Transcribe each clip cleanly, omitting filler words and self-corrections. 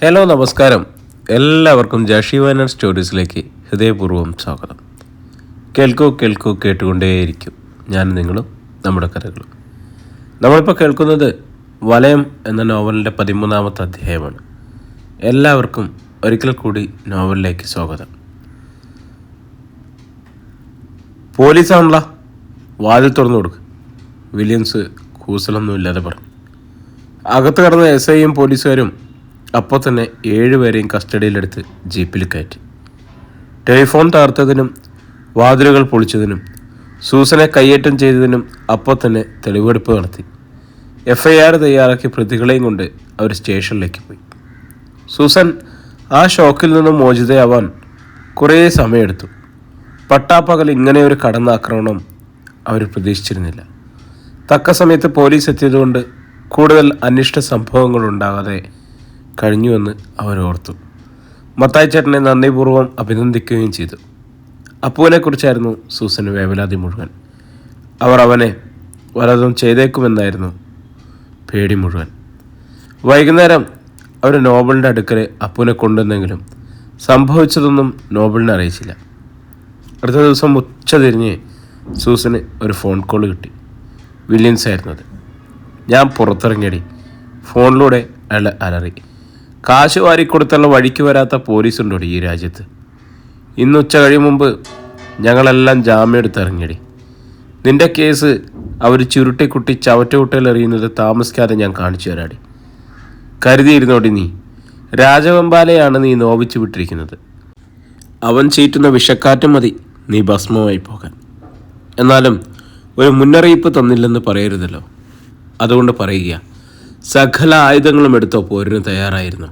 Hello നമസ്കാരം. എല്ലാവർക്കും ജഷി വയനാട് സ്റ്റോറീസിലേക്ക് ഹൃദയപൂർവ്വം സ്വാഗതം. കേൾക്കൂ കേട്ടുകൊണ്ടേയിരിക്കും. ഞാൻ നിങ്ങളും നമ്മുടെ കഥകളും. നമ്മളിപ്പോൾ കേൾക്കുന്നത് വലയം എന്ന നോവലിൻ്റെ 13-ാമത്തെ അധ്യായമാണ്. എല്ലാവർക്കും ഒരിക്കൽ കൂടി നോവലിലേക്ക് സ്വാഗതം. പോലീസാണല്ലോ, വാതിൽ തുറന്നു കൊടുക്കുക, വില്യംസ് കൂസലൊന്നുമില്ലാതെ പറഞ്ഞു. അകത്ത് കടന്ന എസ് ഐയും പോലീസുകാരും അപ്പോൾ തന്നെ 7 പേരെയും കസ്റ്റഡിയിലെടുത്ത് ജീപ്പിൽ കയറ്റി. ടെലിഫോൺ തകർത്തതിനും വാതിലുകൾ പൊളിച്ചതിനും സൂസനെ കയ്യേറ്റം ചെയ്തതിനും അപ്പോൾ തന്നെ തെളിവെടുപ്പ് നടത്തി. FIR തയ്യാറാക്കി പ്രതികളെയും കൊണ്ട് അവർ സ്റ്റേഷനിലേക്ക് പോയി. സൂസൻ ആ ഷോക്കിൽ നിന്നും മോചിതയാവാൻ കുറേ സമയമെടുത്തു. പട്ടാപ്പകൽ ഇങ്ങനെ ഒരു കടന്നാക്രമണം അവർ പ്രതീക്ഷിച്ചിരുന്നില്ല. തക്ക സമയത്ത് പോലീസ് എത്തിയതുകൊണ്ട് കൂടുതൽ അനിഷ്ട സംഭവങ്ങളുണ്ടാകാതെ കഴിഞ്ഞുവെന്ന് അവരോർത്തു. മത്തായി ചേട്ടനെ നന്ദിപൂർവ്വം അഭിനന്ദിക്കുകയും ചെയ്തു. അപ്പുവിനെക്കുറിച്ചായിരുന്നു സൂസന് വേവലാതി മുഴുവൻ. അവർ അവനെ വല്ലതും ചെയ്തേക്കുമെന്നായിരുന്നു പേടി മുഴുവൻ. വൈകുന്നേരം അവർ നോബലിൻ്റെ അടുക്കൽ അപ്പുവിനെ കൊണ്ടുവന്നെങ്കിലും സംഭവിച്ചതൊന്നും നോബലിനെ അറിയിച്ചില്ല. അടുത്ത ദിവസം ഉച്ച തിരിഞ്ഞ് സൂസന് ഒരു ഫോൺ കോൾ കിട്ടി. വില്യംസ് ആയിരുന്നു അത്. ഞാൻ പുറത്തിറങ്ങിയടി, ഫോണിലൂടെ അയാൾ അലറി. കാശ് വാരിക്കൊടുത്തുള്ള വഴിക്ക് വരാത്ത പോലീസുണ്ടോടി ഈ രാജ്യത്ത്? ഇന്ന് ഉച്ച കഴിയും മുമ്പ് ഞങ്ങളെല്ലാം ജാമ്യം എടുത്തിറങ്ങിയടി. നിന്റെ കേസ് അവർ ചുരുട്ടിക്കുട്ടി ചവറ്റുകുട്ടയിലെറിയുന്നത് താമസിക്കാതെ ഞാൻ കാണിച്ചു തരാടി. കരുതിയിരുന്നോടി, നീ രാജവെമ്പാലയാണ് നീ നോവിച്ചു വിട്ടിരിക്കുന്നത്. അവൻ ചീറ്റുന്ന വിഷക്കാറ്റ് മതി നീ ഭസ്മമായി പോകാൻ. എന്നാലും ഒരു മുന്നറിയിപ്പ് തന്നില്ലെന്ന് പറയരുതല്ലോ. അതുകൊണ്ട് പറയുക, സകല ആയുധങ്ങളും എടുത്തോ പോരിന് തയ്യാറായിരുന്നു.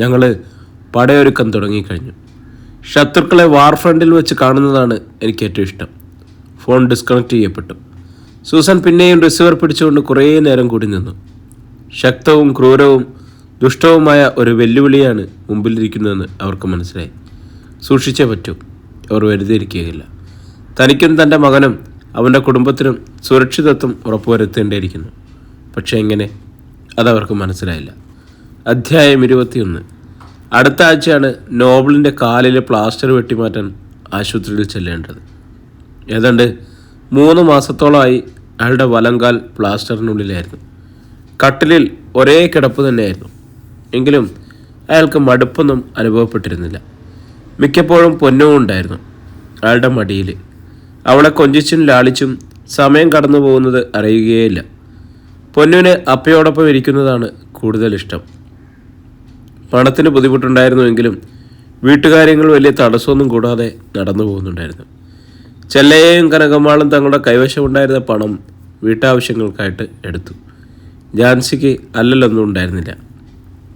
ഞങ്ങൾ പടയൊരുക്കം തുടങ്ങിക്കഴിഞ്ഞു. ശത്രുക്കളെ വാർഫ്രണ്ടിൽ വെച്ച് കാണുന്നതാണ് എനിക്ക് ഏറ്റവും ഇഷ്ടം. ഫോൺ ഡിസ്കണക്ട് ചെയ്യപ്പെട്ടു. സൂസൻ പിന്നെയും റിസീവർ പിടിച്ചുകൊണ്ട് കുറേ നേരം കൂടി നിന്നു. ശക്തവും ക്രൂരവും ദുഷ്ടവുമായ ഒരു വെല്ലുവിളിയാണ് മുമ്പിലിരിക്കുന്നതെന്ന് അവർക്ക് മനസ്സിലായി. സൂക്ഷിച്ചേ പറ്റൂ. അവർ വെറുതെ ഇരിക്കുകയില്ല. തനിക്കും തൻ്റെ മകനും അവൻ്റെ കുടുംബത്തിനും സുരക്ഷിതത്വം ഉറപ്പുവരുത്തേണ്ടിയിരിക്കുന്നു. പക്ഷേ എങ്ങനെ? അതവർക്ക് മനസ്സിലായില്ല. അധ്യായം 21. അടുത്ത ആഴ്ചയാണ് നോബലിൻ്റെ കാലിലെ പ്ലാസ്റ്റർ വെട്ടിമാറ്റാൻ ആശുപത്രിയിൽ ചെല്ലേണ്ടത്. ഏതാണ്ട് 3 മാസത്തോളമായി അയാളുടെ വലങ്കാൽ പ്ലാസ്റ്ററിനുള്ളിലായിരുന്നു. കട്ടിലിൽ ഒരേ കിടപ്പ് തന്നെയായിരുന്നു. എങ്കിലും അയാൾക്ക് മടുപ്പൊന്നും അനുഭവപ്പെട്ടിരുന്നില്ല. മിക്കപ്പോഴും പൊന്നും ഉണ്ടായിരുന്നു അയാളുടെ മടിയിൽ. അവളെ കൊഞ്ചിച്ചും ലാളിച്ചും സമയം കടന്നു പോകുന്നത് അറിയുകയേയില്ല. പൊന്നുവിന് അപ്പയോടൊപ്പം ഇരിക്കുന്നതാണ് കൂടുതൽ ഇഷ്ടം. പണത്തിന് ബുദ്ധിമുട്ടുണ്ടായിരുന്നുവെങ്കിലും വീട്ടുകാര്യങ്ങൾ വലിയ തടസ്സമൊന്നും കൂടാതെ നടന്നു പോകുന്നുണ്ടായിരുന്നു. ചെല്ലയും കനകമ്മാളും തങ്ങളുടെ കൈവശമുണ്ടായിരുന്ന പണം വീട്ടാവശ്യങ്ങൾക്കായിട്ട് എടുത്തു. ജാൻസിക്ക് അല്ലലൊന്നും ഉണ്ടായിരുന്നില്ല.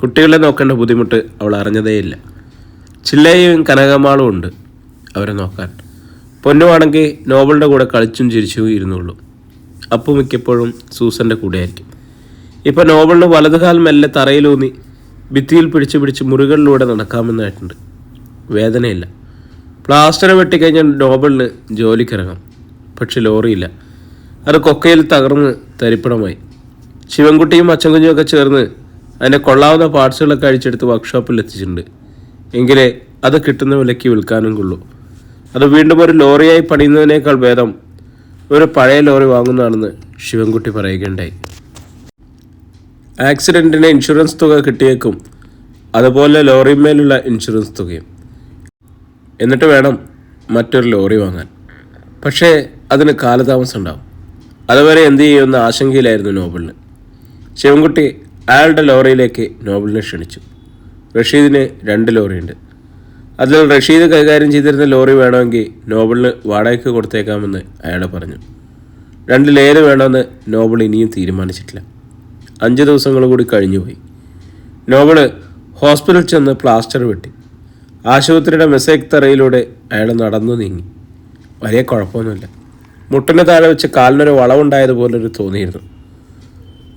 കുട്ടികളെ നോക്കേണ്ട ബുദ്ധിമുട്ട് അവൾ അറിഞ്ഞതേയില്ല. ചില്ലയും കനകമ്മാളും ഉണ്ട് അവരെ നോക്കാൻ. പൊന്നുവാണെങ്കിൽ നോബലിൻ്റെ കൂടെ കളിച്ചും ചിരിച്ചും ഇരുന്നുള്ളൂ. അപ്പു മിക്കപ്പോഴും സൂസൻ്റെ കൂടെയായിരിക്കും. ഇപ്പം നോബലിന് വലതുകാൽ മെല്ലെ തറയിലൂന്നി ഭിത്തിയിൽ പിടിച്ച് മുറികളിലൂടെ നടക്കാമെന്നായിട്ടുണ്ട്. വേദനയില്ല. പ്ലാസ്റ്റർ വെട്ടിക്കഴിഞ്ഞാൽ നോബലിന് ജോലിക്കിറങ്ങാം. പക്ഷെ ലോറിയില്ല. അത് കൊക്കയിൽ തകർന്ന് തരിപ്പണമായി. ശിവൻകുട്ടിയും അച്ചൻകുഞ്ഞുമൊക്കെ ചേർന്ന് അതിനെ കൊള്ളാവുന്ന പാർട്സുകളൊക്കെ അഴിച്ചെടുത്ത് വർക്ക്ഷോപ്പിൽ എത്തിച്ചിട്ടുണ്ട്. എങ്കിലേ അത് കിട്ടുന്ന വിലയ്ക്ക് വിൽക്കാനും കൊള്ളൂ. അത് വീണ്ടും ഒരു ലോറിയായി പണിയുന്നതിനേക്കാൾ ഭേദം ഒരു പഴയ ലോറി വാങ്ങുന്നതാണെന്ന് ശിവൻകുട്ടി പറയുകയുണ്ടായി. ആക്സിഡൻറ്റിന് ഇൻഷുറൻസ് തുക കിട്ടിയേക്കും, അതുപോലെ ലോറിമേലുള്ള ഇൻഷുറൻസ് തുകയും. എന്നിട്ട് വേണം മറ്റൊരു ലോറി വാങ്ങാൻ. പക്ഷേ അതിന് കാലതാമസം ഉണ്ടാവും. അതുവരെ എന്ത് ചെയ്യുമെന്ന ആശങ്കയിലായിരുന്നു നോബലിന്. ശിവൻകുട്ടി അയാളുടെ ലോറിയിലേക്ക് നോബലിനെ ക്ഷണിച്ചു. റഷീദിന് 2 ലോറിയുണ്ട്. അതിൽ റഷീദ് കൈകാര്യം ചെയ്തിരുന്ന ലോറി വേണമെങ്കിൽ നോബലിന് വാടകയ്ക്ക് കൊടുത്തേക്കാമെന്ന് അയാൾ പറഞ്ഞു. 2 ലേര് വേണമെന്ന് നോബൽ ഇനിയും തീരുമാനിച്ചിട്ടില്ല. 5 ദിവസങ്ങൾ കൂടി കഴിഞ്ഞുപോയി. നോബല് ഹോസ്പിറ്റലിൽ ചെന്ന് പ്ലാസ്റ്റർ വെട്ടി. ആശുപത്രിയുടെ മെസ്സേജ് തറയിലൂടെ അയാൾ നടന്നു നീങ്ങി. വലിയ കുഴപ്പമൊന്നുമില്ല. മുട്ടിന് താഴെ വെച്ച് കാലിനൊരു വളവുണ്ടായതുപോലൊരു തോന്നിയിരുന്നു.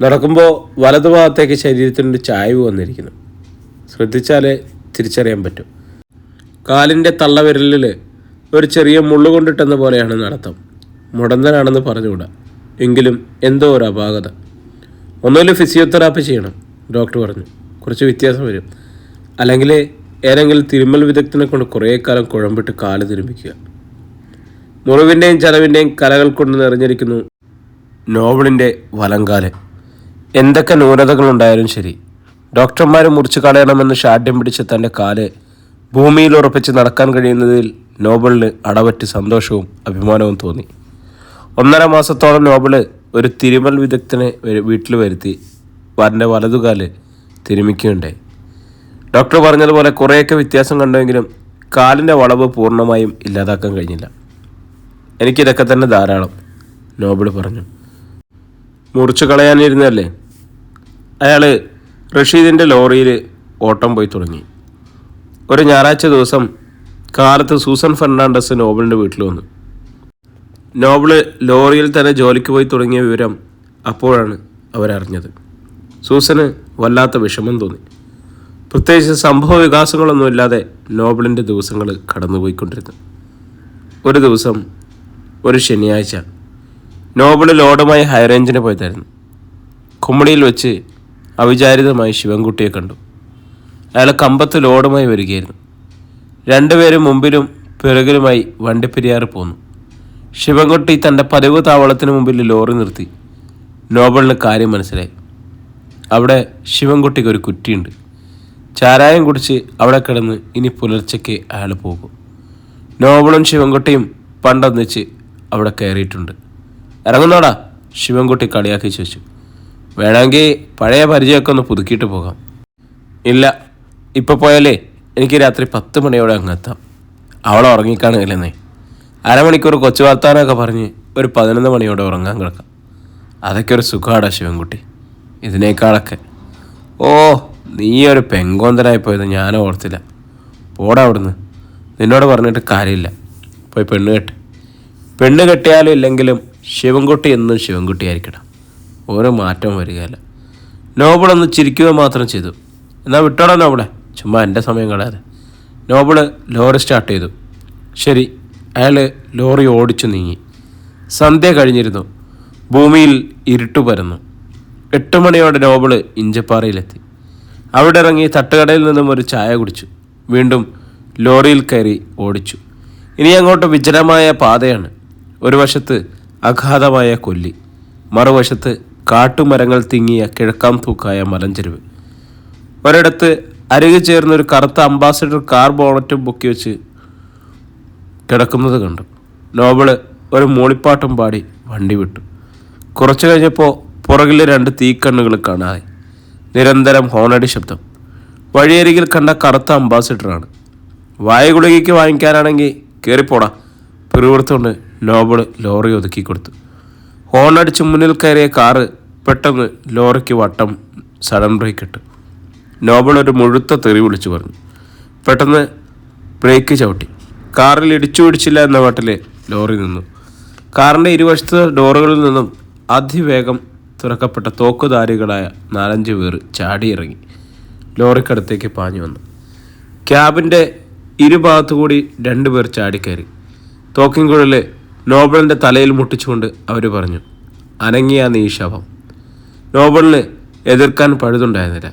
നടക്കുമ്പോൾ വലതുഭാഗത്തേക്ക് ശരീരത്തിനൊരു ചായ്വ് വന്നിരിക്കുന്നു. ശ്രദ്ധിച്ചാലേ തിരിച്ചറിയാൻ പറ്റും. കാലിൻ്റെ തള്ളവിരലിൽ ഒരു ചെറിയ മുള്ളുകൊണ്ടിട്ടെന്ന പോലെയാണ് നടത്തം. മുടന്തനാണെന്ന് പറഞ്ഞുകൂടാ. എങ്കിലും എന്തോ ഒരു അപാകത. ഒന്നുമില്ല, ഫിസിയോതെറാപ്പി ചെയ്യണം ഡോക്ടർ പറഞ്ഞു. കുറച്ച് വ്യത്യാസം വരും. അല്ലെങ്കിൽ ഏതെങ്കിലും തിരുമ്മൽ വിദഗ്ധനെ കൊണ്ട് കുറേ കാലം കുഴമ്പിട്ട് കാല് തിരുമ്മിക്കുക. മുറിവിൻ്റെയും ചതവിൻ്റെയും കലകൾ കൊണ്ട് നിറഞ്ഞിരിക്കുന്നു നോബിളിൻ്റെ വലങ്കാല്. എന്തൊക്കെ ന്യൂനതകളുണ്ടായാലും ശരി, ഡോക്ടർമാർ മുറിച്ച് കളയണമെന്ന് ഷാഠ്യം പിടിച്ച് തൻ്റെ കാല് ഭൂമിയിൽ ഉറപ്പിച്ച് നടക്കാൻ കഴിയുന്നതിൽ നോബിളിന് അടവറ്റ് സന്തോഷവും അഭിമാനവും തോന്നി. 1.5 മാസത്തോളം നോബിള് ഒരു തിരുമൽ വിദഗ്ധനെ വീട്ടിൽ വരുത്തി എൻ്റെ വലതുകാല് തിരുമിക്കുകയുണ്ടായി. ഡോക്ടർ പറഞ്ഞതുപോലെ കുറേയൊക്കെ വ്യത്യാസം കണ്ടുവെങ്കിലും കാലിൻ്റെ വളവ് പൂർണ്ണമായും ഇല്ലാതാക്കാൻ കഴിഞ്ഞില്ല. എനിക്കിതൊക്കെ തന്നെ ധാരാളം, നോബിൾ പറഞ്ഞു. മുറിച്ച് കളയാനിരുന്നല്ലേ? അയാൾ റഷീദിൻ്റെ ലോറിയിൽ ഓട്ടം പോയി തുടങ്ങി. ഒരു ഞായറാഴ്ച ദിവസം കാലത്ത് സൂസൻ ഫെർണാണ്ടസ് നോബിളിൻ്റെ വീട്ടിൽ വന്നു. നോബിള് ലോറിയിൽ തന്നെ ജോലിക്ക് പോയി തുടങ്ങിയ വിവരം അപ്പോഴാണ് അവരറിഞ്ഞത്. സൂസന് വല്ലാത്ത വിഷമം തോന്നി. പ്രത്യേകിച്ച് സംഭവ വികാസങ്ങളൊന്നുമില്ലാതെ നോബിളിൻ്റെ ദിവസങ്ങൾ കടന്നുപോയിക്കൊണ്ടിരുന്നു. ഒരു ദിവസം, ഒരു ശനിയാഴ്ച, നോബിൾ ലോഡുമായി ഹൈറേഞ്ചിന് പോയതായിരുന്നു. കുമ്മടിയിൽ വെച്ച് അവിചാരിതമായി ശിവൻകുട്ടിയെ കണ്ടു. അയാൾ കമ്പത്ത് ലോഡുമായി വരികയായിരുന്നു. രണ്ടുപേരും മുമ്പിലും പിറകിലുമായി വണ്ടിപ്പെരിയാറ് പോന്നു. ശിവൻകുട്ടി തൻ്റെ പതിവ് താവളത്തിന് മുമ്പിൽ ലോറി നിർത്തി. നോബിളിന് കാര്യം മനസ്സിലായി. അവിടെ ശിവൻകുട്ടിക്ക് ഒരു കുറ്റിയുണ്ട്. ചാരായം കുടിച്ച് അവിടെ കിടന്ന് ഇനി പുലർച്ചയ്ക്ക് അയാൾ പോകും. നോബിളും ശിവൻകുട്ടിയും പണ്ടൊന്നിച്ച് അവിടെ കയറിയിട്ടുണ്ട്. ഇറങ്ങുന്നോടാ? ശിവൻകുട്ടി കളിയാക്കി ചോദിച്ചു. വേണമെങ്കിൽ പഴയ പരിചയമൊക്കെ ഒന്ന് പുതുക്കിയിട്ട് പോകാം. ഇല്ല, ഇപ്പോൾ പോയാലേ എനിക്ക് രാത്രി 10 മണിയോടെ അങ്ങെത്താം. അവളെ ഉറങ്ങിക്കാണുകയില്ലെന്നേ. അരമണിക്കൂർ കൊച്ചു വർത്താനമൊക്കെ പറഞ്ഞ് ഒരു 11 മണിയോടെ ഉറങ്ങാൻ കിടക്കാം. അതൊക്കെ ഒരു സുഖമാടാ ശിവൻകുട്ടി, ഇതിനേക്കാളൊക്കെ. ഓ, നീ ഒരു പെങ്കോന്തനായി പോയത് ഞാൻ ഓർത്തില്ല. പോടാ അവിടുന്ന്. നിന്നോട് പറഞ്ഞിട്ട് കാര്യമില്ല. പോയി പെണ്ണ് കെട്ട്. പെണ്ണ് കെട്ടിയാലും ഇല്ലെങ്കിലും ശിവൻകുട്ടി എന്നും ശിവൻകുട്ടിയായിരിക്കണം. ഓരോ മാറ്റം വരികയല്ല. നോബിളൊന്ന് ചിരിക്കുക മാത്രം ചെയ്തു. എന്നാൽ വിട്ടോടാ നോബിളെ, ചുമ്മാ എൻ്റെ സമയം കളയാതെ. നോബിള് ലോറി സ്റ്റാർട്ട് ചെയ്തു. ശരി, അയാൾ ലോറി ഓടിച്ചു നീങ്ങി. സന്ധ്യ കഴിഞ്ഞിരുന്നു. ഭൂമിയിൽ ഇരുട്ടു പരന്നു. 8 മണിയോടെ നോബിള് ഇഞ്ചപ്പാറയിലെത്തി. അവിടെ ഇറങ്ങി തട്ടുകടയിൽ നിന്നും ഒരു ചായ കുടിച്ചു. വീണ്ടും ലോറിയിൽ കയറി ഓടിച്ചു. ഇനി അങ്ങോട്ട് വിജനമായ പാതയാണ്. ഒരു വശത്ത് അഗാധമായ കൊല്ലി, മറുവശത്ത് കാട്ടുമരങ്ങൾ തിങ്ങിയ കിഴക്കാം തൂക്കായ മലഞ്ചെരുവ്. ഒരിടത്ത് അരികെ ചേർന്നൊരു കറുത്ത അംബാസഡർ കാർ ബോണറ്റും പൊക്കി വെച്ച് കിടക്കുന്നത് കണ്ടു. നോബിള് ഒരു മൂളിപ്പാട്ടും പാടി വണ്ടി വിട്ടു. കുറച്ചു കഴിഞ്ഞപ്പോൾ പുറകിലെ 2 തീക്കണ്ണുകൾ കാണാതെ. നിരന്തരം ഹോണടി ശബ്ദം. വഴിയരികിൽ കണ്ട കറുത്ത അംബാസഡറാണ്. വായ ഗുളികയ്ക്ക് വാങ്ങിക്കാനാണെങ്കിൽ കയറിപ്പോടാ. പിറുവിറുത്തുകൊണ്ട് നോബിൾ ലോറി ഒതുക്കി കൊടുത്തു. ഹോണടിച്ച് മുന്നിൽ കയറിയ കാറ് പെട്ടെന്ന് ലോറിക്ക് വട്ടം സഡൻ ബ്രേക്ക് ഇട്ടു. നോബിൾ ഒരു മുഴുത്ത തെറി വിളിച്ചു പറഞ്ഞു. പെട്ടെന്ന് ബ്രേക്ക് ചവിട്ടി. കാറിൽ ഇടിച്ചു പിടിച്ചില്ല എന്ന മട്ടിൽ ലോറി നിന്നു. കാറിൻ്റെ ഇരുവശത്ത് ഡോറുകളിൽ നിന്നും അതിവേഗം തുറക്കപ്പെട്ട തോക്കുധാരികളായ 4-5 പേർ ചാടിയിറങ്ങി ലോറിക്കടുത്തേക്ക് പാഞ്ഞു വന്നു. ക്യാബിൻ്റെ ഇരുഭാഗത്തുകൂടി 2 പേർ ചാടിക്കയറി. തോക്കിൻകുഴൽ നോബിളിൻ്റെ തലയിൽ മുട്ടിച്ചുകൊണ്ട് അവർ പറഞ്ഞു, അനങ്ങിയ നീ ശവം. നോബിളിന് എതിർക്കാൻ പഴുതുണ്ടായിരുന്നില്ല.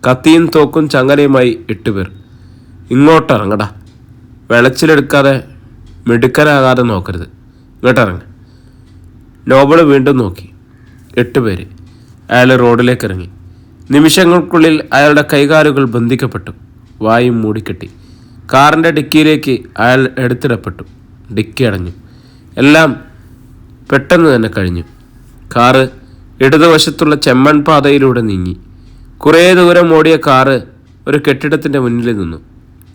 കത്തിയും തോക്കും ചങ്ങലയുമായി 8 പേർ. ഇങ്ങോട്ടിറങ്ങടാ, വെളച്ചിലെടുക്കാതെ മിടുക്കനാകാതെ നോക്കരുത്, ഇങ്ങോട്ടിറങ്ങ. നോബിള് വീണ്ടും നോക്കി. 8 പേര്. അയാൾ റോഡിലേക്ക് ഇറങ്ങി. നിമിഷങ്ങൾക്കുള്ളിൽ അയാളുടെ കൈകാലുകൾ ബന്ധിക്കപ്പെട്ടു. വായും മൂടിക്കെട്ടി. കാറിൻ്റെ ഡിക്കിയിലേക്ക് അയാൾ എടുത്തിടപ്പെട്ടു. ഡിക്കി അടഞ്ഞു. എല്ലാം പെട്ടെന്ന് തന്നെ കഴിഞ്ഞു. കാറ് ഇടതുവശത്തുള്ള ചെമ്മൺ പാതയിലൂടെ നീങ്ങി. കുറേ ദൂരം ഓടിയ കാറ് ഒരു കെട്ടിടത്തിൻ്റെ മുന്നിൽ നിന്നു.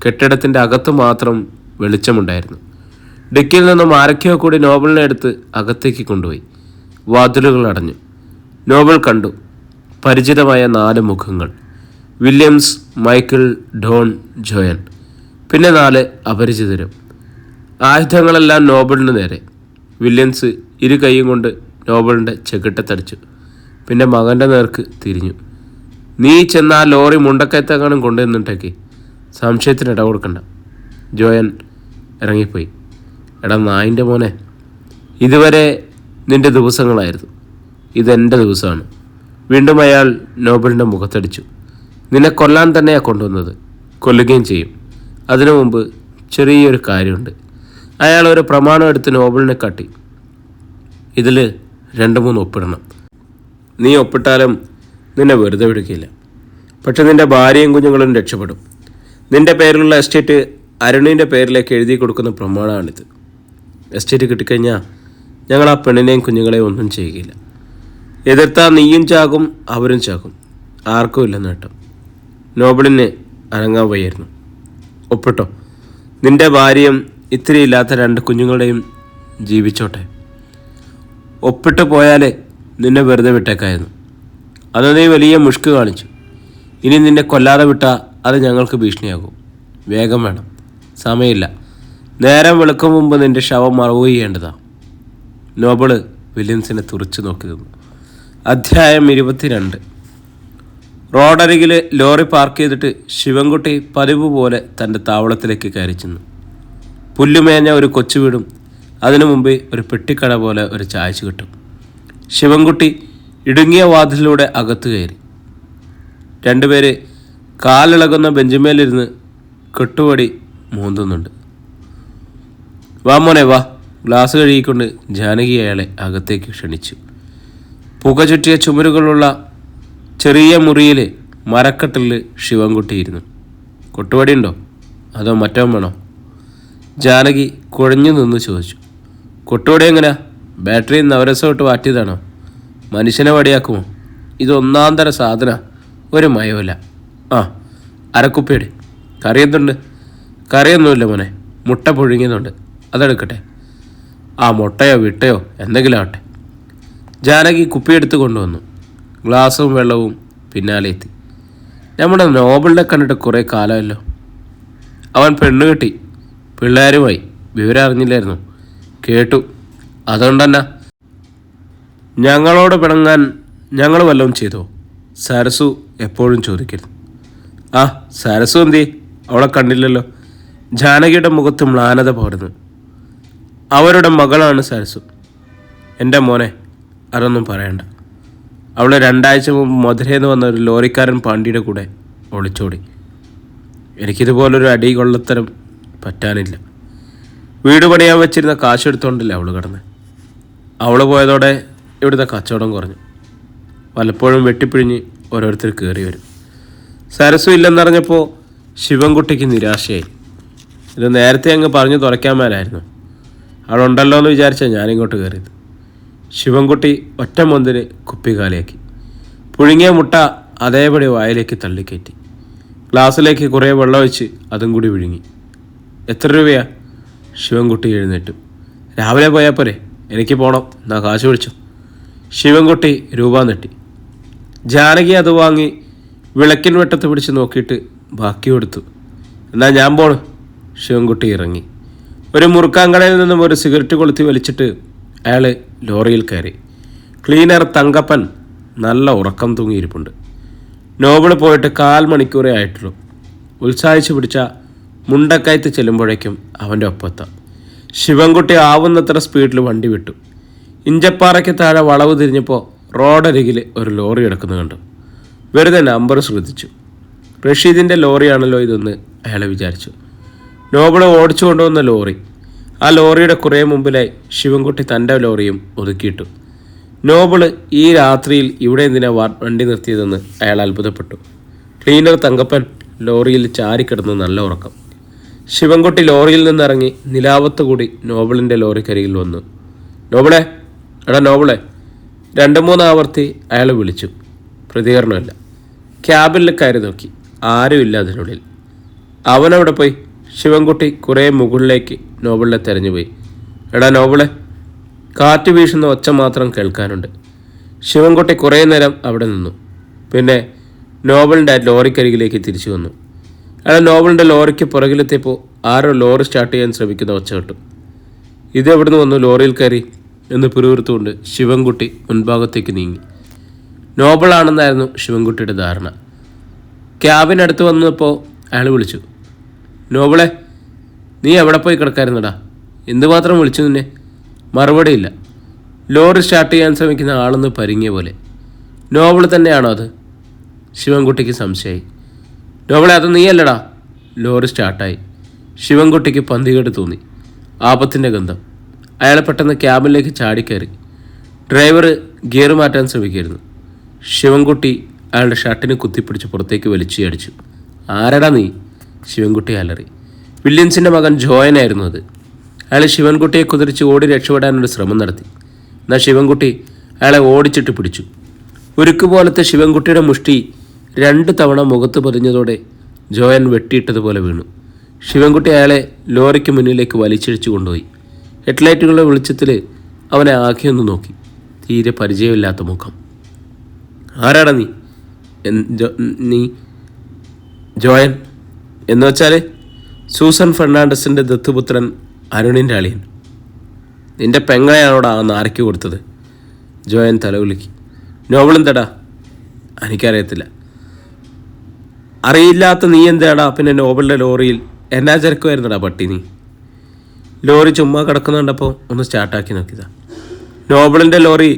കെട്ടിടത്തിൻ്റെ അകത്ത് മാത്രം വെളിച്ചമുണ്ടായിരുന്നു. ഡിക്കിയിൽ നിന്നും ആരൊക്കെയോ കൂടി നോബിളിനെ എടുത്ത് അകത്തേക്ക് കൊണ്ടുപോയി. വാതിലുകൾ അടഞ്ഞു. നോബിൾ കണ്ടു പരിചിതമായ 4 മുഖങ്ങൾ. Williams, Michael, Don, Joan. പിന്നെ 4 അപരിചിതരും. ആയുധങ്ങളെല്ലാം നോബിളിന് നേരെ. വില്യംസ് 2 കൈയും കൊണ്ട് നോബിളിൻ്റെ ചെകിട്ടത്തടിച്ചു. പിന്നെ മകൻ്റെ നേർക്ക് തിരിഞ്ഞു. നീ ചെന്ന ആ ലോറി മുണ്ടക്കയത്തെങ്ങാനും കൊണ്ടുവന്നിട്ടേക്ക്, സംശയത്തിന് ഇട കൊടുക്കണ്ട. ജോയൻ ഇറങ്ങിപ്പോയി. എടാ നായിൻ്റെ മോനെ, ഇതുവരെ നിൻ്റെ ദിവസങ്ങളായിരുന്നു, ഇതെൻ്റെ ദിവസമാണ്. വീണ്ടും അയാൾ നോബിളിൻ്റെ മുഖത്തടിച്ചു. നിന്നെ കൊല്ലാൻ തന്നെയാണ് കൊണ്ടുവന്നത്. കൊല്ലുകയും ചെയ്യും. അതിനു മുമ്പ് ചെറിയൊരു കാര്യമുണ്ട്. അയാൾ ഒരു പ്രമാണം എടുത്ത് നോബിളിനെ കാട്ടി. ഇതിൽ 2-3 ഒപ്പിടണം. നീ ഒപ്പിട്ടാലും നിന്നെ വെറുതെ വിടുകയില്ല. പക്ഷെ നിൻ്റെ ഭാര്യയും കുഞ്ഞുങ്ങളും രക്ഷപ്പെടും. നിൻ്റെ പേരിലുള്ള എസ്റ്റേറ്റ് അരുണിൻ്റെ പേരിലേക്ക് എഴുതി കൊടുക്കുന്ന പ്രമാണമാണിത്. എസ്റ്റേറ്റ് കിട്ടിക്കഴിഞ്ഞാൽ ഞങ്ങൾ ആ പെണ്ണിനെയും കുഞ്ഞുങ്ങളെയും ഒന്നും ചെയ്യുകയില്ല. എതിർത്താൽ നീയും ചാകും, അവരും ചാകും. ആർക്കുമില്ല നേട്ടം. നോബിളിന് അനങ്ങാൻ വയ്യായിരുന്നു. ഒപ്പിട്ടോ. നിൻ്റെ ഭാര്യയും ഇത്തിരി ഇല്ലാത്ത 2 കുഞ്ഞുങ്ങളുടെയും ജീവിച്ചോട്ടെ. ഒപ്പിട്ട് പോയാലേ നിന്നെ വെറുതെ വിട്ടേക്കായിരുന്നു. അത് നീ വലിയ മുഷ്ക് കാണിച്ചു. ഇനി നിന്നെ കൊല്ലാതെ വിട്ടാൽ അത് ഞങ്ങൾക്ക് ഭീഷണിയാകും. വേഗം വേണം, സമയമില്ല. നേരം വെളുക്കും മുമ്പ് നിൻ്റെ ശവം മറവ് ചെയ്യേണ്ടതാണ്. നോബിള് വില്യംസിനെ തുറച്ചു നോക്കി നിന്നു. അധ്യായം 22. റോഡരികിൽ ലോറി പാർക്ക് ചെയ്തിട്ട് ശിവൻകുട്ടി പതിവ് പോലെ തൻ്റെ താവളത്തിലേക്ക് കയറി ചെന്നു. പുല്ലുമേഞ്ഞ ഒരു കൊച്ചു വീടും അതിനു മുമ്പേ ഒരു പെട്ടിക്കട പോലെ ഒരു ചായച്ചു കിട്ടും. ശിവൻകുട്ടി ഇടുങ്ങിയ വാതിലിലൂടെ അകത്ത് കയറി. 2 പേര് കാലിളകുന്ന ബെഞ്ചുമേലിരുന്ന് കെട്ടുപടി മൂന്നുന്നുണ്ട്. വാ മോനെ വാ. ഗ്ലാസ് കഴുകിക്കൊണ്ട് ജാനകി അയാളെ അകത്തേക്ക് ക്ഷണിച്ചു. പുക ചുറ്റിയ ചുമരുകളുള്ള ചെറിയ മുറിയിൽ മരക്കട്ടിൽ ശിവൻകുട്ടിയിരുന്നു. കൊട്ടുപടി ഉണ്ടോ അതോ മറ്റോ വേണോ? ജാനകി കുഴഞ്ഞു നിന്ന് ചോദിച്ചു. കൊട്ടുപടി എങ്ങനെയാ? ബാറ്ററി നവരസോട്ട് വാറ്റിയതാണോ? മനുഷ്യനെ വടിയാക്കുമോ? ഇത് 1-ാം തര സാധന, ഒരു മയമില്ല. ആ, അരക്കുപ്പിയുടെ. കറി എന്തുണ്ട്? കറിയൊന്നുമില്ല മോനെ, മുട്ട പുഴുങ്ങിയതുണ്ട്, അതെടുക്കട്ടെ. ആ, മുട്ടയോ വിട്ടയോ എന്തെങ്കിലും ആവട്ടെ. ജാനകി കുപ്പിയെടുത്ത് കൊണ്ടുവന്നു. ഗ്ലാസും വെള്ളവും പിന്നാലെ എത്തി. നമ്മുടെ നോബിളിനെ കണ്ടിട്ട് കുറേ കാലമല്ലോ. അവൻ പെണ്ണു കെട്ടി, പിള്ളേരുമായി. വിവരം അറിഞ്ഞില്ലായിരുന്നു? കേട്ടു. അതുകൊണ്ടെന്നാ? ഞങ്ങളോട് പിണങ്ങാൻ ഞങ്ങൾ വല്ലതും ചെയ്തോ? സരസു എപ്പോഴും ചോദിക്കരുത്. ആ, സരസു എന്തേ? അവളെ കണ്ടില്ലല്ലോ. ജാനകിയുടെ മുഖത്ത് മ്ലാനത പകർന്നു. അവരുടെ മകളാണ് സരസു. എൻ്റെ മോനെ, അതൊന്നും പറയണ്ട. അവൾ 2 ആഴ്ച മുമ്പ് മധുരയിൽ വന്ന ഒരു ലോറിക്കാരൻ പാണ്ഡിയുടെ കൂടെ ഒളിച്ചോടി. എനിക്കിതുപോലൊരു അടി കൊള്ളത്തരം പറ്റാനില്ല. വീട് പണിയാൻ വെച്ചിരുന്ന കാശെടുത്തോണ്ടല്ലേ അവൾ കിടന്ന്. അവൾ പോയതോടെ ഇവിടുത്തെ കച്ചവടം കുറഞ്ഞു. പലപ്പോഴും വെട്ടിപ്പിഴിഞ്ഞ് ഓരോരുത്തർ കയറി വരും. സരസു ഇല്ലെന്നറിഞ്ഞപ്പോൾ ശിവൻകുട്ടിക്ക് നിരാശയായി. ഇത് നേരത്തെ അങ്ങ് പറഞ്ഞു തുറയ്ക്കാൻ മേലായിരുന്നു. അവളുണ്ടല്ലോ എന്ന് വിചാരിച്ചാൽ ഞാനിങ്ങോട്ട് കയറിയത്. ശിവൻകുട്ടി ഒറ്റ മൊന്തിന് കുപ്പികാലിയാക്കി. പുഴുങ്ങിയ മുട്ട അതേപടി വായിലേക്ക് തള്ളിക്കയറ്റി. ഗ്ലാസ്സിലേക്ക് കുറേ വെള്ളമൊഴിച്ച് അതും കൂടി വിഴുങ്ങി. എത്ര രൂപയാ? ശിവൻകുട്ടി എഴുന്നേറ്റു. രാവിലെ പോയാൽ പോരെ, എനിക്ക് പോകണം. എന്നാ കാശ് വിളിച്ചു. ശിവൻകുട്ടി രൂപ നെട്ടി. ജാനകി അത് വാങ്ങി വിളക്കിൻ വെട്ടത്ത് പിടിച്ച് നോക്കിയിട്ട് ബാക്കി കൊടുത്തു. എന്നാൽ ഞാൻ പോണു. ശിവൻകുട്ടി ഇറങ്ങി. ഒരു മുറുക്കാങ്കടയിൽ നിന്നും ഒരു സിഗരറ്റ് കൊളുത്തി വലിച്ചിട്ട് അയാൾ ലോറിയിൽ കയറി. ക്ലീനർ തങ്കപ്പൻ നല്ല ഉറക്കം തൂങ്ങിയിരിപ്പുണ്ട്. നോബിള് പോയിട്ട് 1/4 മണിക്കൂറേ ആയിട്ടുള്ളൂ. ഉത്സാഹിച്ച് പിടിച്ച മുണ്ടക്കയത്ത് ചെല്ലുമ്പോഴേക്കും അവൻ്റെ ഒപ്പത്താം. ശിവൻകുട്ടി ആവുന്നത്ര സ്പീഡിൽ വണ്ടി വിട്ടു. ഇഞ്ചപ്പാറയ്ക്ക് താഴെ വളവ് തിരിഞ്ഞപ്പോൾ റോഡരികിൽ ഒരു ലോറി കിടക്കുന്നത് കണ്ടു. വെറുതെ നമ്പർ ശ്രദ്ധിച്ചു. റഷീദിൻ്റെ ലോറിയാണല്ലോ ഇതെന്ന് അയാൾ വിചാരിച്ചു. നോബിള് ഓടിച്ചു കൊണ്ടുവന്ന ലോറി. ആ ലോറിയുടെ കുറേ മുമ്പിലായി ശിവൻകുട്ടി തൻ്റെ ലോറിയും ഒതുക്കിയിട്ടു. നോബിള് ഈ രാത്രിയിൽ ഇവിടെ എന്തിനാ വണ്ടി നിർത്തിയതെന്ന് അയാൾ അത്ഭുതപ്പെട്ടു. ക്ലീനർ തങ്കപ്പൻ ലോറിയിൽ ചാരിക്കിടന്ന് നല്ല ഉറക്കം. ശിവൻകുട്ടി ലോറിയിൽ നിന്നിറങ്ങി നിലാവത്ത് കൂടി നോബിളിൻ്റെ ലോറിക്കരികിൽ വന്നു. നോബിളെ, എടാ നോബിളെ. 2-3 ആവർത്തി അയാൾ വിളിച്ചു. പ്രതികരണമില്ല. ക്യാബിൽ കയറി നോക്കി. ആരുമില്ല അതിനുള്ളിൽ. അവനവിടെ പോയി? ശിവൻകുട്ടി കുറേ മുകളിലേക്ക് നോബിളിനെ തെരഞ്ഞുപോയി. എടാ നോബിളെ. കാറ്റ് വീശുന്ന ഒച്ച മാത്രം കേൾക്കാനുണ്ട്. ശിവൻകുട്ടി കുറേ നേരം അവിടെ നിന്നു. പിന്നെ നോബിളിൻ്റെ ലോറിക്കരികിലേക്ക് തിരിച്ചു വന്നു. അയാൾ നോബിളിൻ്റെ ലോറിക്ക് പുറകിലെത്തിയപ്പോൾ ആരോ ലോറി സ്റ്റാർട്ട് ചെയ്യാൻ ശ്രമിക്കുന്ന ഒച്ച കേട്ടു. ഇത് എവിടുന്ന് വന്നു ലോറിയിൽ കയറി എന്ന് പിറുവിറുത്തുകൊണ്ട് ശിവൻകുട്ടി മുൻഭാഗത്തേക്ക് നീങ്ങി. നോബിളാണെന്നായിരുന്നു ശിവൻകുട്ടിയുടെ ധാരണ. ക്യാബിനടുത്ത് വന്നപ്പോൾ അയാൾ വിളിച്ചു. നോബിളെ, നീ എവിടെ പോയി കിടക്കായിരുന്നടാ? എന്തുമാത്രം വിളിച്ചു നിന്നെ? മറുപടിയില്ല. ലോറി സ്റ്റാർട്ട് ചെയ്യാൻ ശ്രമിക്കുന്ന ആളെന്ന് പരിങ്ങിയ പോലെ. നോബിൾ തന്നെയാണോ അത്? ശിവൻകുട്ടിക്ക് സംശയമായി. നോബിളെ, അത് നീയല്ലടാ. ലോറി സ്റ്റാർട്ടായി. ശിവൻകുട്ടിക്ക് പന്തികേട് തോന്നി. ആപത്തിൻ്റെ ഗന്ധം. അയാൾ പെട്ടെന്ന് ക്യാബിലേക്ക് ചാടിക്കയറി. ഡ്രൈവർ ഗിയർ മാറ്റാൻ ശ്രമിക്കുകയായിരുന്നു. ശിവൻകുട്ടി അയാളുടെ ഷർട്ടിന് കുത്തിപ്പിടിച്ച് പുറത്തേക്ക് വലിച്ചു അടിച്ചു. ആരടാ നീ? ശിവൻകുട്ടി അലറി. വില്യംസിൻ്റെ മകൻ ജോയനായിരുന്നു അത്. അയാൾ ശിവൻകുട്ടിയെ കുതിരിച്ച് ഓടി രക്ഷപ്പെടാനൊരു ശ്രമം നടത്തി. എന്നാൽ ശിവൻകുട്ടി അയാളെ ഓടിച്ചിട്ട് പിടിച്ചു. ഉരുക്കുപോലത്തെ ശിവൻകുട്ടിയുടെ മുഷ്ടി 2 തവണ മുഖത്ത് പതിഞ്ഞതോടെ ജോയൻ വെട്ടിയിട്ടതുപോലെ വീണു. ശിവൻകുട്ടി അയാളെ ലോറിക്ക് മുന്നിലേക്ക് വലിച്ചിഴിച്ചു കൊണ്ടുപോയി. ഹെഡ്ലൈറ്റുകളുടെ വെളിച്ചത്തിൽ അവനെ ആകെയൊന്ന് നോക്കി. തീരെ പരിചയമില്ലാത്ത മുഖം. ആരാടാ നീ? നീ ജോയൻ എന്ന് വെച്ചാൽ സൂസൻ ഫെർണാണ്ടസിൻ്റെ ദത്തുപുത്രൻ അരുണിൻ്റെ അളിയൻ. നിൻ്റെ പെങ്ങളെയാണോടാ ആ നാരയ്ക്ക് കൊടുത്തത്? ജോയൻ തലകുലുക്കി. നോബിളെന്താടാ? എനിക്കറിയത്തില്ല. അറിയില്ലാത്ത നീ എന്താടാ പിന്നെ നോബിളിൻ്റെ ലോറിയിൽ എന്നാ ചരക്കുമായിരുന്നടാ പട്ടി നീ? ലോറി ചുമ്മാ കിടക്കുന്നുണ്ടപ്പോൾ ഒന്ന് സ്റ്റാർട്ടാക്കി നോക്കിയതാ. നോബിളിൻ്റെ ലോറി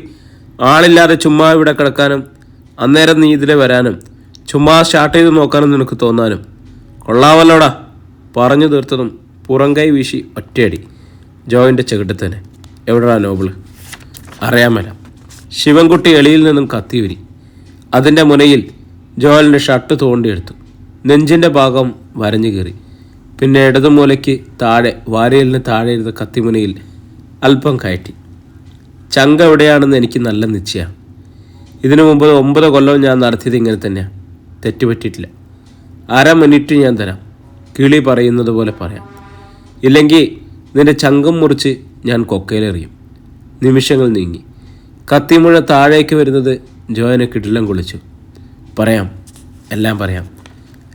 ആളില്ലാതെ ചുമ്മാ ഇവിടെ കിടക്കാനും അന്നേരം നീ ഇതിലെ വരാനും ചുമ്മാ സ്റ്റാർട്ട് ചെയ്ത് നോക്കാനും നിനക്ക് തോന്നാനും കൊള്ളാമല്ലോടാ. പറഞ്ഞു തീർത്തതും പുറംകൈ വീശി ഒറ്റയടി ജോയിൻ്റെ ചെകിട്ടത്തന്നെ. എവിടെടാ നോബിൾ? അറിയാമല്ല. ശിവൻകുട്ടി എളിയിൽ നിന്നും കത്തിയൂരി. അതിൻ്റെ മുനയിൽ ജോയലിൻ്റെ ഷർട്ട് തോണ്ടിയെടുത്തു. നെഞ്ചിൻ്റെ ഭാഗം വരഞ്ഞു കയറി. പിന്നെ ഇടതുമൂലയ്ക്ക് താഴെ വാരിയലിന് താഴെ ഇരുന്ന കത്തിമുനയിൽ അല്പം കയറ്റി. ചങ്ക എവിടെയാണെന്ന് എനിക്ക് നല്ല നിശ്ചയമാണ്. ഇതിനു മുമ്പ് 9 കൊല്ലവും ഞാൻ നടത്തിയത് ഇങ്ങനെ തന്നെയാണ്. തെറ്റുപറ്റിയിട്ടില്ല. 1/2 മിനിറ്റ് ഞാൻ തരാം. കിളി പറയുന്നത് പോലെ പറയാം. ഇല്ലെങ്കിൽ നിന്റെ ചങ്കം മുറിച്ച് ഞാൻ കൊക്കയിലെറിയും. നിമിഷങ്ങൾ നീങ്ങി. കത്തിമുഴ താഴേക്ക് വരുന്നത് ജോയനെ കിടിലം കൊള്ളിച്ചു. പറയാം, എല്ലാം പറയാം.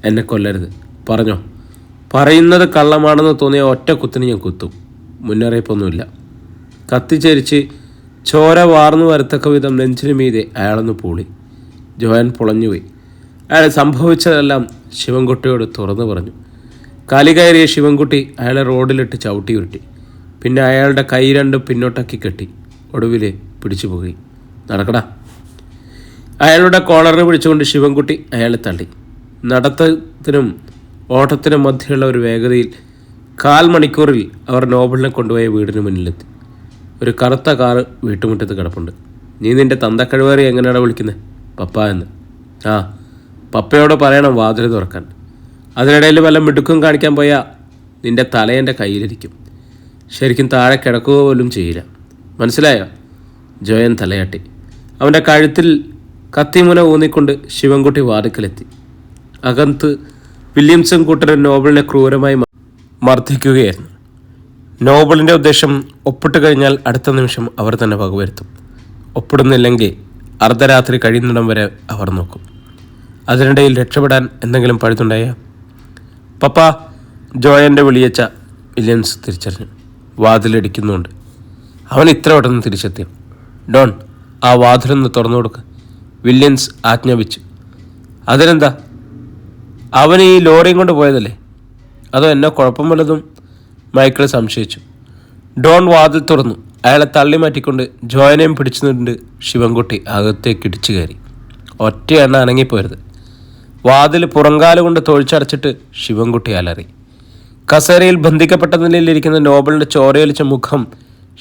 എന്നെ കൊല്ലരുത്. പറഞ്ഞോ. പറയുന്നത് കള്ളമാണെന്ന് തോന്നിയ ഒറ്റ കുത്തിന് ഞാൻ കുത്തും. മുന്നറിയിപ്പൊന്നുമില്ല. കത്തിച്ചരിച്ച് ചോര വാർന്നു വരത്തക്ക വിധം നെഞ്ചിനു മീതെ അയാളൊന്ന് പൂളി. ജോയൻ പൊളഞ്ഞുപോയി. അയാൾ സംഭവിച്ചതെല്ലാം ശിവൻകുട്ടിയോട് തുറന്നു പറഞ്ഞു. കാലി കയറിയ ശിവൻകുട്ടി അയാളെ റോഡിലിട്ട് ചവിട്ടി ഉരുട്ടി. പിന്നെ അയാളുടെ കൈ രണ്ടും പിന്നോട്ടാക്കി കെട്ടി. ഒടുവിൽ പിടിച്ചു പോയി. നടക്കടാ. അയാളുടെ കോളറിന് പിടിച്ചുകൊണ്ട് ശിവൻകുട്ടി അയാളെ തള്ളി. നടത്തത്തിനും ഓട്ടത്തിനും മധ്യയുള്ള ഒരു വേഗതയിൽ 1/4 മണിക്കൂറിൽ അവർ നോബിളിനെ കൊണ്ടുപോയ വീടിന് മുന്നിലെത്തി. ഒരു കറുത്ത കാറ് വീട്ടുമുറ്റത്ത് കിടപ്പുണ്ട്. നീ നിൻ്റെ തന്തക്കഴിവേറി എങ്ങനെയാണ് വിളിക്കുന്നത്? പപ്പ എന്ന്. ആ, പപ്പയോട് പറയണം വാതിൽ തുറക്കാൻ. അതിനിടയിൽ വല്ല മിടുക്കും കാണിക്കാൻ പോയാൽ നിൻ്റെ തലയെൻ്റെ കയ്യിലിരിക്കും. ശരിക്കും താഴെ കിടക്കുക പോലും ചെയ്യില്ല. മനസ്സിലായോ? ജോയൻ തലയാട്ടി. അവൻ്റെ കഴുത്തിൽ കത്തിമുന ഊന്നിക്കൊണ്ട് ശിവൻകുട്ടി വാതിക്കലെത്തി. അകത്ത് വില്യംസൺ കൂട്ടരൻ നോബിളിനെ ക്രൂരമായി മർദ്ദിക്കുകയായിരുന്നു. നോബിളിൻ്റെ ഉദ്ദേശം ഒപ്പിട്ട് കഴിഞ്ഞാൽ അടുത്ത നിമിഷം അവർ തന്നെ വകവരുത്തും. ഒപ്പിടുന്നില്ലെങ്കിൽ അർദ്ധരാത്രി കഴിയുന്നിടം വരെ അവർ നോക്കും. അതിനിടയിൽ രക്ഷപ്പെടാൻ എന്തെങ്കിലും പഴുതുണ്ടായ പപ്പ ജോയൻ്റെ വിളിയച്ച വില്യംസ് തിരിച്ചറിഞ്ഞു. വാതിലടിക്കുന്നുണ്ട്. അവൻ ഇത്ര പെട്ടെന്ന് തിരിച്ചെത്തി. ഡോൺ, ആ വാതിലൊന്ന് തുറന്നു കൊടുക്ക്. വില്യംസ് ആജ്ഞാപിച്ചു. അതിനെന്താ? അവൻ ഈ ലോറിയും കൊണ്ട് പോയതല്ലേ? അതോ എന്നെ കുഴപ്പം വല്ലതും? മൈക്കിൾ സംശയിച്ചു. ഡോൺ വാതിൽ തുറന്നു. അയാളെ തള്ളി മാറ്റിക്കൊണ്ട് ജോയനെയും പിടിച്ചു നിന്നിട്ട് ശിവൻകുട്ടി അകത്തേക്ക് ഇടിച്ചു കയറി. ഒറ്റ എണ്ണ അനങ്ങിപ്പോരുത്. വാതിൽ പുറങ്കാലുകൊണ്ട് തൊഴിച്ചടച്ചിട്ട് ശിവൻകുട്ടി അലറി. കസേരയിൽ ബന്ധിക്കപ്പെട്ട നിലയിലിരിക്കുന്ന നോബിളിൻ്റെ ചോരയൊലിച്ച മുഖം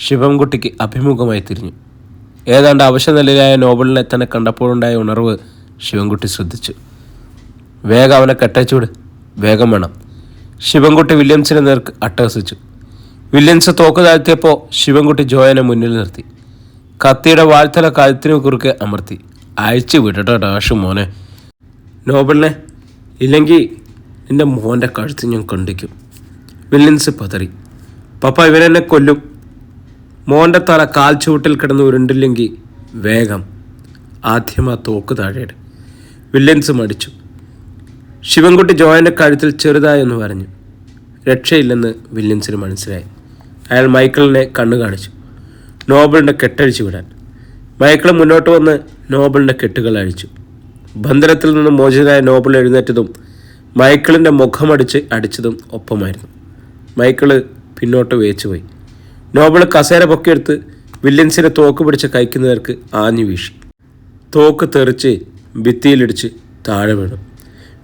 ശിവൻകുട്ടിക്ക് അഭിമുഖമായി തിരിഞ്ഞു. ഏതാണ്ട് അവശനിലയിലായ നോബിളിനെ തന്നെ കണ്ടപ്പോഴുണ്ടായ ഉണർവ് ശിവൻകുട്ടി ശ്രദ്ധിച്ചു. വേഗം അവനെ കെട്ടച്ചുവിട്. വേഗം വേണം. ശിവൻകുട്ടി വില്യംസിനെ നേർക്ക് അട്ടഹസിച്ചു. വില്യംസ് തോക്ക് താഴ്ത്തിയപ്പോൾ ശിവൻകുട്ടി ജോയനെ മുന്നിൽ നിർത്തി. കത്തിയുടെ വാഴ്ത്തല കഴുത്തിന് കുറുക്കെ അമർത്തി. അയച്ചു വിടട്ടോ ഡാഷു മോനെ. നോബിളിനെ, ഇല്ലെങ്കിൽ നിന്റെ മോൻ്റെ കഴുത്ത് ഞാൻ കണ്ടിക്കും. വില്യംസ് പതറി. പപ്പ ഇവനെന്നെ കൊല്ലും. മോൻ്റെ തല കാൽ ചുവട്ടിൽ കിടന്ന് ഉരുണ്ടില്ലെങ്കിൽ വേഗം ആദ്യം ആ തോക്ക് താഴെയിട്. വില്യംസ് മടിച്ചു. ശിവൻകുട്ടി ജോയൻ്റെ കഴുത്തിൽ ചെറുതായെന്ന് പറഞ്ഞു. രക്ഷയില്ലെന്ന് വില്യംസിന് മനസ്സിലായി. അയാൾ മൈക്കിളിനെ കണ്ണു കാണിച്ചു. നോബിളിൻ്റെ കെട്ടഴിച്ചു വിടാൻ. മൈക്കിൾ മുന്നോട്ട് വന്ന് നോബിളിൻ്റെ കെട്ടുകൾ അഴിച്ചു. ബന്ധനത്തിൽ നിന്ന് മോചിതനായ നോബിൾ എഴുന്നേറ്റതും മൈക്കിളിൻ്റെ അടിച്ചതും ഒപ്പമായിരുന്നു. മൈക്കിള് പിന്നോട്ട് വേച്ചുപോയി. നോബിൾ കസേര പൊക്കിയെടുത്ത് വില്യംസിനെ തോക്ക് പിടിച്ച കൈക്ക് നേർക്ക് ആഞ്ഞു വീശി. തോക്ക് തെറിച്ച് ഭിത്തിയിലിടിച്ച് താഴെ വീണു.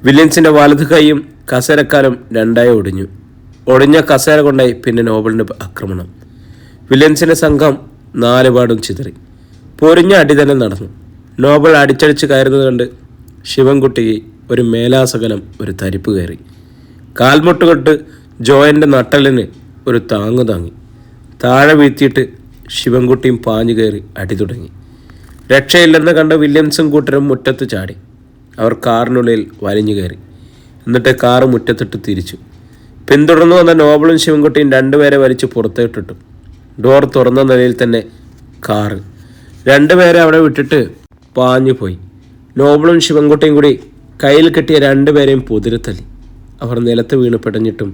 വില്യംസിൻ്റെ വലത് കൈയും കസേരക്കാലം രണ്ടായി ഒടിഞ്ഞു. ഒടിഞ്ഞ കസേര കൊണ്ടായി പിന്നെ നോബിളിൻ്റെ ആക്രമണം. വില്യൻസിൻ്റെ സംഘം നാലുപാടും ചിതറി. പൊരിഞ്ഞ അടി തന്നെ നടന്നു. നോബിൾ അടിച്ചടിച്ച് കയറുന്നത് കണ്ട് ശിവൻകുട്ടി ഒരു മേലാസകലം ഒരു തരിപ്പ് കയറി. കാൽമുട്ട് തൊട്ട് ജോയൻ്റെ നട്ടലിന് ഒരു താങ്ങു താങ്ങി. താഴെ വീഴ്ത്തിയിട്ട് ശിവൻകുട്ടിയും പാഞ്ഞു കയറി അടി തുടങ്ങി. രക്ഷയില്ലെന്ന് കണ്ട വില്യംസും കൂട്ടരും മുറ്റത്ത് ചാടി. അവർ കാറിനുള്ളിൽ വലിഞ്ഞു കയറി. എന്നിട്ട് കാറ് മുറ്റത്തിട്ട് തിരിച്ചു. പിന്തുടർന്നു വന്ന നോബിളും ശിവൻകുട്ടിയും രണ്ടുപേരെ വലിച്ച് പുറത്തേട്ടിട്ടു. ഡോർ തുറന്ന നിലയിൽ തന്നെ കാറ്. രണ്ടുപേരെ അവിടെ വിട്ടിട്ട് പാഞ്ഞു പോയി. നോബിളും ശിവൻകുട്ടിയും കൂടി കയ്യിൽ കെട്ടിയ രണ്ടുപേരെയും പൊതിരത്തല്ലി. അവർ നിലത്ത് വീണ് പിടഞ്ഞിട്ടും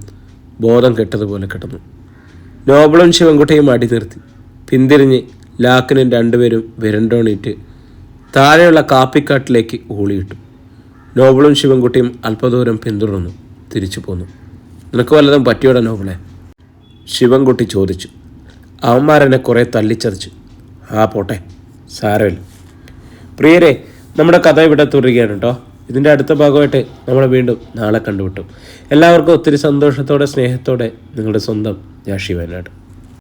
ബോധം കെട്ടതുപോലെ കിടന്നു. നോബിളും ശിവൻകുട്ടിയും അടി നിർത്തി. പിന്തിരിഞ്ഞ് ലാക്കിനും രണ്ടുപേരും വിരണ്ടോണിയിട്ട് താഴെയുള്ള കാപ്പിക്കാട്ടിലേക്ക് ഊളിയിട്ടു. നോബിളും ശിവൻകുട്ടിയും അല്പദൂരം പിന്തുടർന്നു തിരിച്ചു പോന്നു. നിനക്ക് വല്ലതും പറ്റിയോടെ നോബിളെ? ശിവൻകുട്ടി ചോദിച്ചു. അവന്മാരെന്നെ കുറേ തല്ലിച്ചതച്ചു. ആ പോട്ടെ, സാരമില്ല. പ്രിയരെ, നമ്മുടെ കഥ ഇവിടെ തുടരുകയാണ് കേട്ടോ. ഇതിൻ്റെ അടുത്ത ഭാഗമായിട്ട് നമ്മൾ വീണ്ടും നാളെ കണ്ടുമുട്ടും. എല്ലാവർക്കും ഒത്തിരി സന്തോഷത്തോടെ സ്നേഹത്തോടെ നിങ്ങളുടെ സ്വന്തം ജാഷി വയനാട്.